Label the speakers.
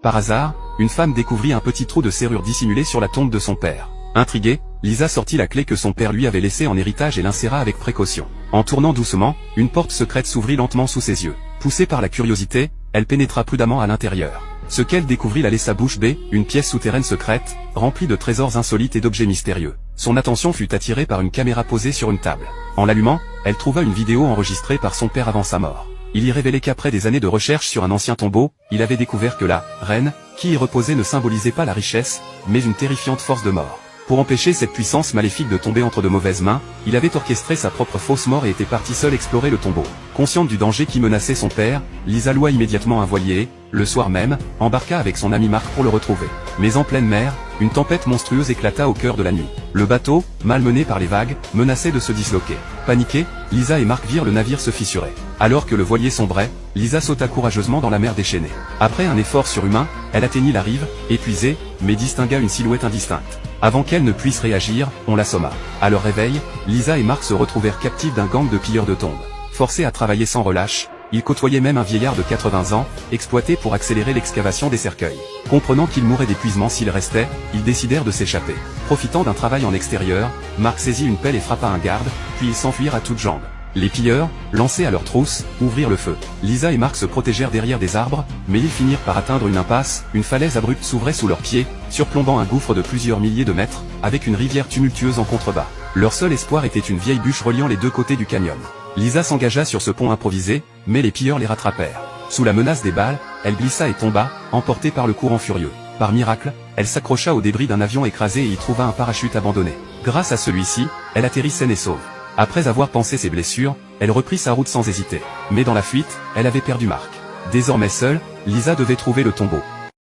Speaker 1: Par hasard, une femme découvrit un petit trou de serrure dissimulé sur la tombe de son père. Intriguée, Lisa sortit la clé que son père lui avait laissée en héritage et l'inséra avec précaution. En tournant doucement, une porte secrète s'ouvrit lentement sous ses yeux. Poussée par la curiosité, elle pénétra prudemment à l'intérieur. Ce qu'elle découvrit la laissa bouche bée, une pièce souterraine secrète, remplie de trésors insolites et d'objets mystérieux. Son attention fut attirée par une caméra posée sur une table. En l'allumant, elle trouva une vidéo enregistrée par son père avant sa mort. Il y révélait qu'après des années de recherche sur un ancien tombeau, il avait découvert que la reine, qui y reposait ne symbolisait pas la richesse, mais une terrifiante force de mort. Pour empêcher cette puissance maléfique de tomber entre de mauvaises mains, il avait orchestré sa propre fausse mort et était parti seul explorer le tombeau. Consciente du danger qui menaçait son père, Lisa loua immédiatement un voilier et, le soir même, embarqua avec son ami Marc pour le retrouver. Mais en pleine mer, une tempête monstrueuse éclata au cœur de la nuit. Le bateau, malmené par les vagues, menaçait de se disloquer. Paniquée, Lisa et Marc virent le navire se fissurer. Alors que le voilier sombrait, Lisa sauta courageusement dans la mer déchaînée. Après un effort surhumain, elle atteignit la rive, épuisée, mais distingua une silhouette indistincte. Avant qu'elle ne puisse réagir, on l'assomma. À leur réveil, Lisa et Marc se retrouvèrent captifs d'un gang de pilleurs de tombes. Forcés à travailler sans relâche, ils côtoyaient même un vieillard de 80 ans, exploité pour accélérer l'excavation des cercueils. Comprenant qu'ils mourraient d'épuisement s'ils restaient, ils décidèrent de s'échapper. Profitant d'un travail en extérieur, Marc saisit une pelle et frappa un garde, puis ils s'enfuirent à toutes jambes. Les pilleurs, lancés à leur trousse, ouvrirent le feu. Lisa et Marc se protégèrent derrière des arbres, mais ils finirent par atteindre une impasse, une falaise abrupte s'ouvrait sous leurs pieds, surplombant un gouffre de plusieurs milliers de mètres, avec une rivière tumultueuse en contrebas. Leur seul espoir était une vieille bûche reliant les deux côtés du canyon. Lisa s'engagea sur ce pont improvisé, mais les pilleurs les rattrapèrent. Sous la menace des balles, elle glissa et tomba, emportée par le courant furieux. Par miracle, elle s'accrocha au débris d'un avion écrasé et y trouva un parachute abandonné. Grâce à celui-ci, elle atterrit saine et sauve. Après avoir pansé ses blessures, elle reprit sa route sans hésiter. Mais dans la fuite, elle avait perdu Marc. Désormais seule, Lisa devait trouver le tombeau.